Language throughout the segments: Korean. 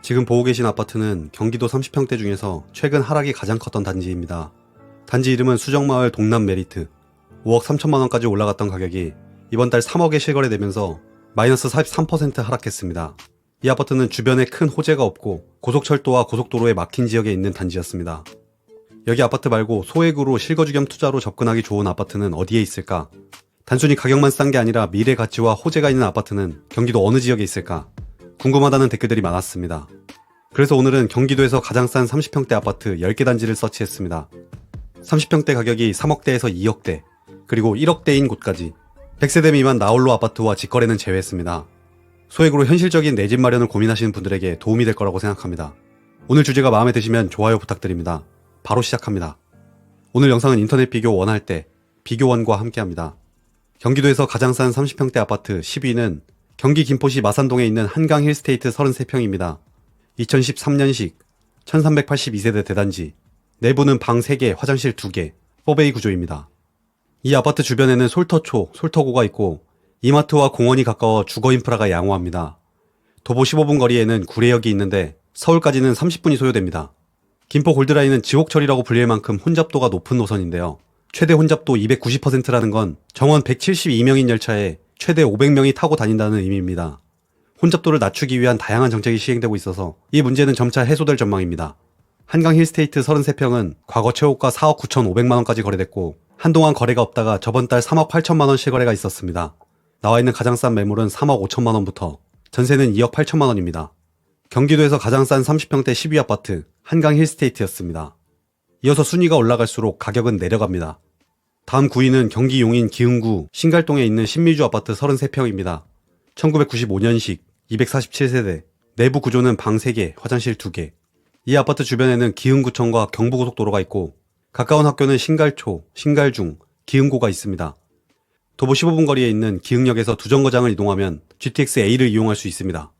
지금 보고 계신 아파트는 경기도 30평대 중에서 최근 하락이 가장 컸던 단지입니다. 단지 이름은 수정마을 동남 메리트. 5억 3천만 원까지 올라갔던 가격이 이번 달 3억에 실거래되면서 마이너스 43% 하락했습니다. 이 아파트는 주변에 큰 호재가 없고 고속철도와 고속도로에 막힌 지역에 있는 단지였습니다. 여기 아파트 말고 소액으로 실거주 겸 투자로 접근하기 좋은 아파트는 어디에 있을까? 단순히 가격만 싼 게 아니라 미래 가치와 호재가 있는 아파트는 경기도 어느 지역에 있을까? 궁금하다는 댓글들이 많았습니다. 그래서 오늘은 경기도에서 가장 싼 30평대 아파트 10개 단지를 서치했습니다. 30평대 가격이 3억대에서 2억대, 그리고 1억대인 곳까지 100세대 미만 나홀로 아파트와 직거래는 제외했습니다. 소액으로 현실적인 내 집 마련을 고민하시는 분들에게 도움이 될 거라고 생각합니다. 오늘 주제가 마음에 드시면 좋아요 부탁드립니다. 바로 시작합니다. 오늘 영상은 인터넷 비교 원할 때 비교원과 함께합니다. 경기도에서 가장 싼 30평대 아파트 10위는 경기 김포시 마산동에 있는 한강 힐스테이트 33평입니다. 2013년식 1382세대 대단지, 내부는 방 3개, 화장실 2개, 4베이 구조입니다. 이 아파트 주변에는 솔터초, 솔터고가 있고 이마트와 공원이 가까워 주거 인프라가 양호합니다. 도보 15분 거리에는 구례역이 있는데 서울까지는 30분이 소요됩니다. 김포 골드라인은 지옥철이라고 불릴 만큼 혼잡도가 높은 노선인데요. 최대 혼잡도 290%라는 건 정원 172명인 열차에 최대 500명이 타고 다닌다는 의미입니다. 혼잡도를 낮추기 위한 다양한 정책이 시행되고 있어서 이 문제는 점차 해소될 전망입니다. 한강 힐스테이트 33평은 과거 최고가 4억 9,500만원까지 거래됐고 한동안 거래가 없다가 저번 달 3억 8천만원 실거래가 있었습니다. 나와있는 가장 싼 매물은 3억 5천만원부터 전세는 2억 8천만원입니다. 경기도에서 가장 싼 30평대 10위 아파트 한강 힐스테이트였습니다. 이어서 순위가 올라갈수록 가격은 내려갑니다. 다음 9위는 경기 용인 기흥구 신갈동에 있는 신미주 아파트 33평입니다. 1995년식 247세대, 내부 구조는 방 3개, 화장실 2개. 이 아파트 주변에는 기흥구청과 경부고속도로가 있고 가까운 학교는 신갈초, 신갈중, 기흥고가 있습니다. 도보 15분 거리에 있는 기흥역에서 두 정거장을 이동하면 GTX A를 이용할 수 있습니다.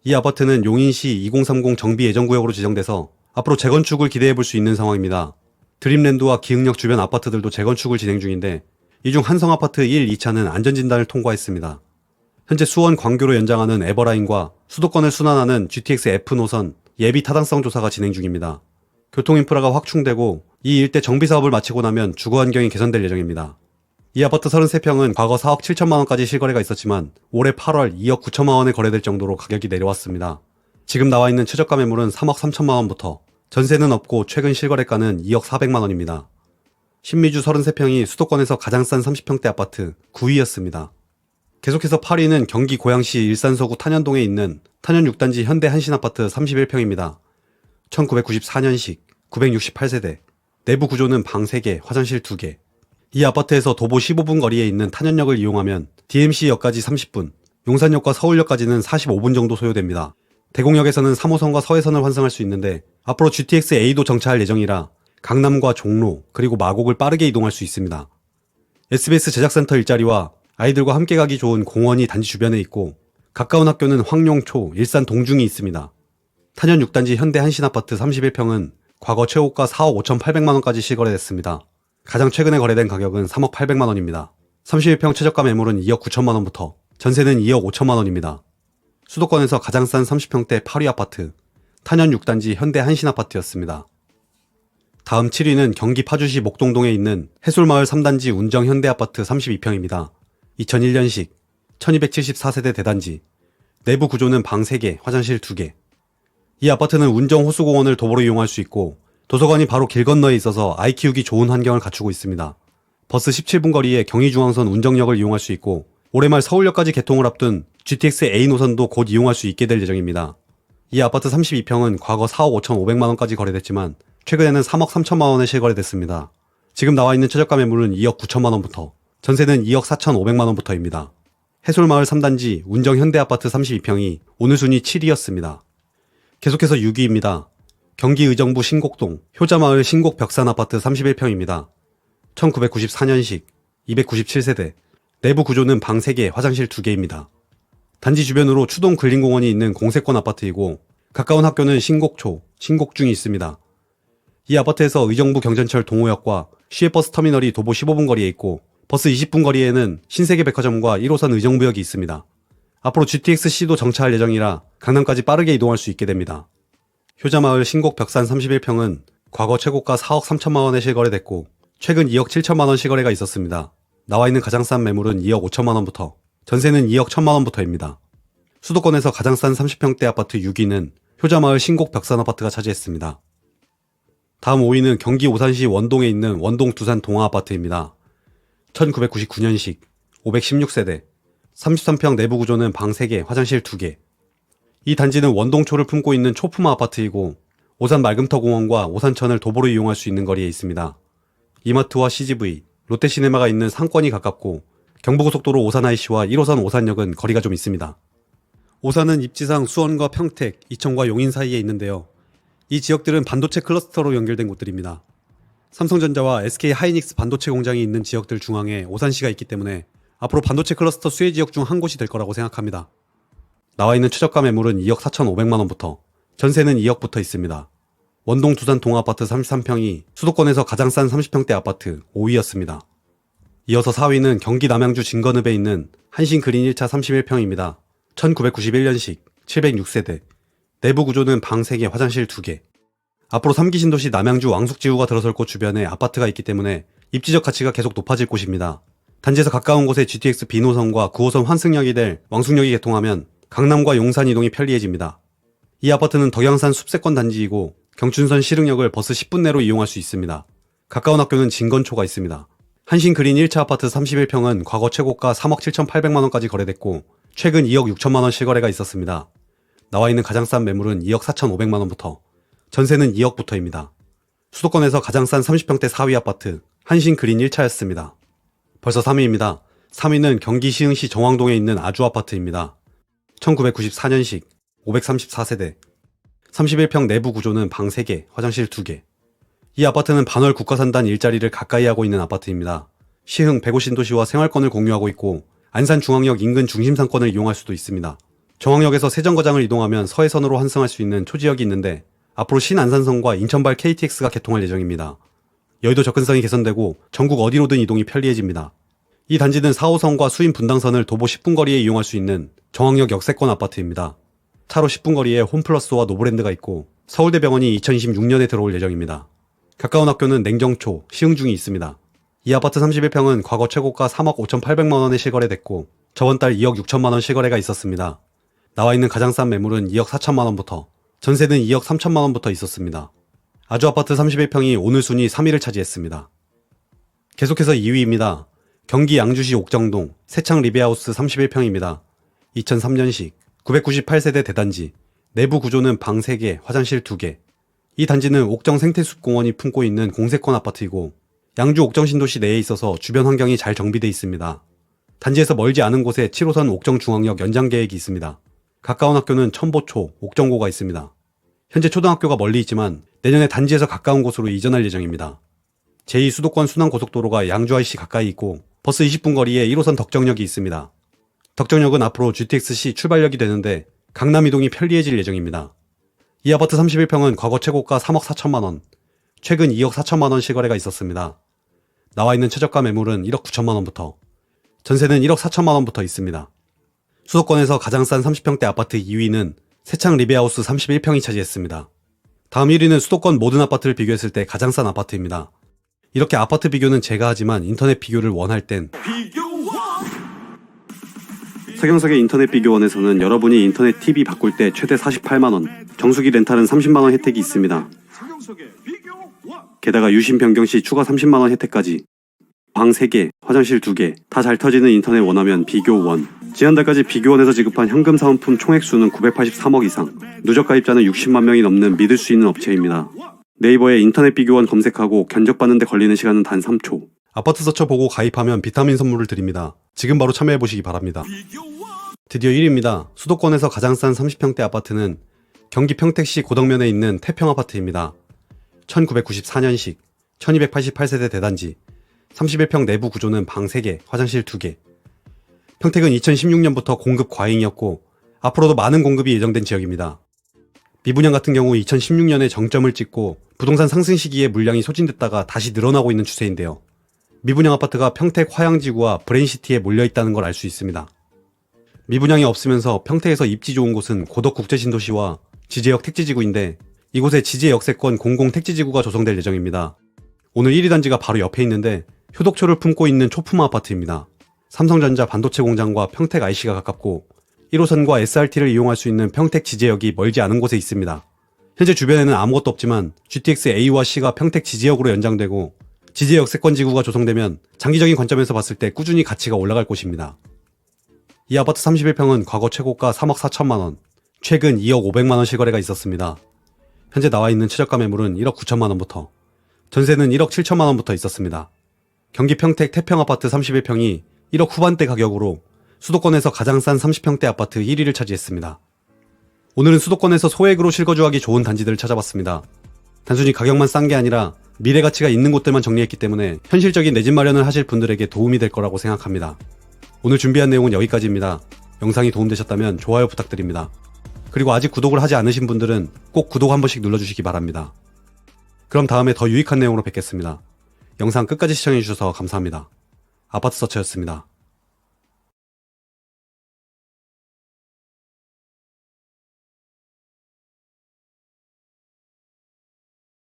이 아파트는 용인시 2030 정비 예정구역으로 지정돼서 앞으로 재건축을 기대해볼 수 있는 상황입니다. 드림랜드와 기흥역 주변 아파트들도 재건축을 진행 중인데 이 중 한성아파트 1, 2차는 안전진단을 통과했습니다. 현재 수원 광교로 연장하는 에버라인과 수도권을 순환하는 GTX F 노선 예비 타당성 조사가 진행 중입니다. 교통인프라가 확충되고 이 일대 정비사업을 마치고 나면 주거환경이 개선될 예정입니다. 이 아파트 33평은 과거 4억 7천만원까지 실거래가 있었지만 올해 8월 2억 9천만원에 거래될 정도로 가격이 내려왔습니다. 지금 나와있는 최저가 매물은 3억 3천만원부터 전세는 없고 최근 실거래가는 2억 4백만원입니다. 신미주 33평이 수도권에서 가장 싼 30평대 아파트 9위였습니다. 계속해서 8위는 경기 고양시 일산서구 탄현동에 있는 탄현 6단지 현대 한신아파트 31평입니다. 1994년식 968세대, 내부 구조는 방 3개, 화장실 2개. 이 아파트에서 도보 15분 거리에 있는 탄현역을 이용하면 DMC역까지 30분, 용산역과 서울역까지는 45분 정도 소요됩니다. 대공역에서는 3호선과 서해선을 환승할 수 있는데 앞으로 GTX A도 정차할 예정이라 강남과 종로 그리고 마곡을 빠르게 이동할 수 있습니다. SBS 제작센터 일자리와 아이들과 함께 가기 좋은 공원이 단지 주변에 있고 가까운 학교는 황룡초, 일산 동중이 있습니다. 탄현 6단지 현대 한신아파트 31평은 과거 최고가 4억 5,800만원까지 실거래됐습니다. 가장 최근에 거래된 가격은 3억 800만원입니다. 31평 최저가 매물은 2억 9천만원부터 전세는 2억 5천만원입니다. 수도권에서 가장 싼 30평대 8위 아파트 탄현 6단지 현대 한신아파트였습니다. 다음 7위는 경기 파주시 목동동에 있는 해솔마을 3단지 운정 현대아파트 32평입니다. 2001년식 1274세대 대단지, 내부 구조는 방 3개, 화장실 2개. 이 아파트는 운정 호수공원을 도보로 이용할 수 있고 도서관이 바로 길 건너에 있어서 아이 키우기 좋은 환경을 갖추고 있습니다. 버스 17분 거리에 경의중앙선 운정역을 이용할 수 있고 올해 말 서울역까지 개통을 앞둔 GTX A 노선도 곧 이용할 수 있게 될 예정입니다. 이 아파트 32평은 과거 4억 5,500만원까지 거래됐지만 최근에는 3억 3천만원에 실거래됐습니다. 지금 나와있는 최저가 매물은 2억 9천만원부터 전세는 2억 4,500만원부터입니다. 해솔마을 3단지 운정 현대아파트 32평이 오늘 순위 7위였습니다. 계속해서 6위입니다. 경기 의정부 신곡동 효자마을 신곡벽산아파트 31평입니다. 1994년식 297세대, 내부 구조는 방 3개, 화장실 2개입니다. 단지 주변으로 추동 근린공원이 있는 공세권 아파트이고 가까운 학교는 신곡초, 신곡중이 있습니다. 이 아파트에서 의정부 경전철 동호역과 시외버스 터미널이 도보 15분 거리에 있고 버스 20분 거리에는 신세계백화점과 1호선 의정부역이 있습니다. 앞으로 GTX-C도 정차할 예정이라 강남까지 빠르게 이동할 수 있게 됩니다. 효자마을 신곡 벽산 31평은 과거 최고가 4억 3천만 원에 실거래됐고 최근 2억 7천만 원 실거래가 있었습니다. 나와 있는 가장 싼 매물은 2억 5천만 원부터, 전세는 2억 1천만 원부터입니다. 수도권에서 가장 싼 30평대 아파트 6위는 효자마을 신곡 벽산 아파트가 차지했습니다. 다음 5위는 경기 오산시 원동에 있는 원동 두산 동아 아파트입니다. 1999년식, 516세대, 33평 내부 구조는 방 3개, 화장실 2개. 이 단지는 원동초를 품고 있는 초품화 아파트이고 오산 말금터공원과 오산천을 도보로 이용할 수 있는 거리에 있습니다. 이마트와 CGV, 롯데시네마가 있는 상권이 가깝고 경부고속도로 오산 IC와 1호선 오산역은 거리가 좀 있습니다. 오산은 입지상 수원과 평택, 이천과 용인 사이에 있는데요. 이 지역들은 반도체 클러스터로 연결된 곳들입니다. 삼성전자와 SK 하이닉스 반도체 공장이 있는 지역들 중앙에 오산시가 있기 때문에 앞으로 반도체 클러스터 수혜 지역 중 한 곳이 될 거라고 생각합니다. 나와 있는 최저가 매물은 2억 4,500만 원부터, 전세는 2억부터 있습니다. 원동 두산 동아파트 33평이 수도권에서 가장 싼 30평대 아파트 5위였습니다. 이어서 4위는 경기 남양주 진건읍에 있는 한신 그린 1차 31평입니다. 1991년식, 706세대, 내부 구조는 방 3개, 화장실 2개. 앞으로 3기 신도시 남양주 왕숙지구가 들어설 곳 주변에 아파트가 있기 때문에 입지적 가치가 계속 높아질 곳입니다. 단지에서 가까운 곳에 GTX 비노선과 9호선 환승역이 될 왕숙역이 개통하면 강남과 용산 이동이 편리해집니다. 이 아파트는 덕양산 숲세권 단지이고 경춘선 시릉역을 버스 10분 내로 이용할 수 있습니다. 가까운 학교는 진건초가 있습니다. 한신 그린 1차 아파트 31평은 과거 최고가 3억 7,800만 원까지 거래됐고 최근 2억 6천만 원 실거래가 있었습니다. 나와 있는 가장 싼 매물은 2억 4,500만 원부터, 전세는 2억부터입니다. 수도권에서 가장 싼 30평대 4위 아파트 한신 그린 1차였습니다. 벌써 3위입니다. 3위는 경기 시흥시 정왕동에 있는 아주 아파트입니다. 1994년식, 534세대, 31평 내부 구조는 방 3개, 화장실 2개. 이 아파트는 반월 국가산단 일자리를 가까이 하고 있는 아파트입니다. 시흥 105신도시와 생활권을 공유하고 있고 안산중앙역 인근 중심상권을 이용할 수도 있습니다. 정왕역에서 세정거장을 이동하면 서해선으로 환승할 수 있는 초지역이 있는데 앞으로 신안산선과 인천발 KTX가 개통할 예정입니다. 여의도 접근성이 개선되고 전국 어디로든 이동이 편리해집니다. 이 단지는 4호선과 수인 분당선을 도보 10분 거리에 이용할 수 있는 정왕역 역세권 아파트입니다. 차로 10분 거리에 홈플러스와 노브랜드가 있고 서울대병원이 2026년에 들어올 예정입니다. 가까운 학교는 냉정초, 시흥중이 있습니다. 이 아파트 31평은 과거 최고가 3억 5,800만 원에 실거래됐고 저번 달 2억 6천만 원 실거래가 있었습니다. 나와 있는 가장 싼 매물은 2억 4천만 원부터, 전세는 2억 3천만 원부터 있었습니다. 아주 아파트 31평이 오늘 순위 3위를 차지했습니다. 계속해서 2위입니다. 경기 양주시 옥정동 세창 리베하우스 31평입니다. 2003년식, 998세대 대단지, 내부 구조는 방 3개, 화장실 2개. 이 단지는 옥정 생태숲공원이 품고 있는 공세권 아파트이고 양주 옥정 신도시 내에 있어서 주변 환경이 잘 정비되어 있습니다. 단지에서 멀지 않은 곳에 7호선 옥정중앙역 연장 계획이 있습니다. 가까운 학교는 천보초, 옥정고가 있습니다. 현재 초등학교가 멀리 있지만 내년에 단지에서 가까운 곳으로 이전할 예정입니다. 제2수도권 순환고속도로가 양주 IC 가까이 있고 버스 20분 거리에 1호선 덕정역이 있습니다. 덕정역은 앞으로 GTX-C 출발역이 되는데 강남 이동이 편리해질 예정입니다. 이 아파트 31평은 과거 최고가 3억 4천만 원, 최근 2억 4천만 원 실거래가 있었습니다. 나와 있는 최저가 매물은 1억 9천만 원부터, 전세는 1억 4천만 원부터 있습니다. 수도권에서 가장 싼 30평대 아파트 2위는 세창 리베하우스 31평이 차지했습니다. 다음 1위는 수도권 모든 아파트를 비교했을 때 가장 싼 아파트입니다. 이렇게 아파트 비교는 제가 하지만 인터넷 비교를 원할 땐 서경석의 인터넷 비교원에서는 여러분이 인터넷 TV 바꿀 때 최대 48만원, 정수기 렌탈은 30만원 혜택이 있습니다. 게다가 유심 변경 시 추가 30만원 혜택까지. 방 3개, 화장실 2개, 다 잘 터지는 인터넷 원하면 비교원. 지난달까지 비교원에서 지급한 현금 사은품 총액 수는 983억 이상, 누적 가입자는 60만 명이 넘는 믿을 수 있는 업체입니다. 네이버에 인터넷 비교원 검색하고 견적받는 데 걸리는 시간은 단 3초. 아파트 서처 보고 가입하면 비타민 선물을 드립니다. 지금 바로 참여해보시기 바랍니다. 드디어 1위입니다. 수도권에서 가장 싼 30평대 아파트는 경기 평택시 고덕면에 있는 태평아파트입니다. 1994년식, 1288세대 대단지, 31평 내부 구조는 방 3개, 화장실 2개. 평택은 2016년부터 공급 과잉이었고 앞으로도 많은 공급이 예정된 지역입니다. 미분양 같은 경우 2016년에 정점을 찍고 부동산 상승 시기에 물량이 소진됐다가 다시 늘어나고 있는 추세인데요. 미분양 아파트가 평택 화양지구와 브레인시티에 몰려있다는 걸 알 수 있습니다. 미분양이 없으면서 평택에서 입지 좋은 곳은 고덕국제신도시와 지제역 택지지구인데 이곳에 지제역세권 공공택지지구가 조성될 예정입니다. 오늘 1위 단지가 바로 옆에 있는데 효독초를 품고 있는 초품화 아파트입니다. 삼성전자 반도체 공장과 평택 IC가 가깝고 1호선과 SRT를 이용할 수 있는 평택 지제역이 멀지 않은 곳에 있습니다. 현재 주변에는 아무것도 없지만 GTX A와 C가 평택 지제역으로 연장되고 지제역세권 지구가 조성되면 장기적인 관점에서 봤을 때 꾸준히 가치가 올라갈 곳입니다. 이 아파트 31평은 과거 최고가 3억 4천만원, 최근 2억 5백만원 실거래가 있었습니다. 현재 나와 있는 최저가 매물은 1억 9천만원부터, 전세는 1억 7천만원부터 있었습니다. 경기 평택 태평아파트 31평이 1억 후반대 가격으로 수도권에서 가장 싼 30평대 아파트 1위를 차지했습니다. 오늘은 수도권에서 소액으로 실거주하기 좋은 단지들을 찾아봤습니다. 단순히 가격만 싼 게 아니라 미래 가치가 있는 곳들만 정리했기 때문에 현실적인 내 집 마련을 하실 분들에게 도움이 될 거라고 생각합니다. 오늘 준비한 내용은 여기까지입니다. 영상이 도움되셨다면 좋아요 부탁드립니다. 그리고 아직 구독을 하지 않으신 분들은 꼭 구독 한 번씩 눌러주시기 바랍니다. 그럼 다음에 더 유익한 내용으로 뵙겠습니다. 영상 끝까지 시청해주셔서 감사합니다. 아파트 서처였습니다.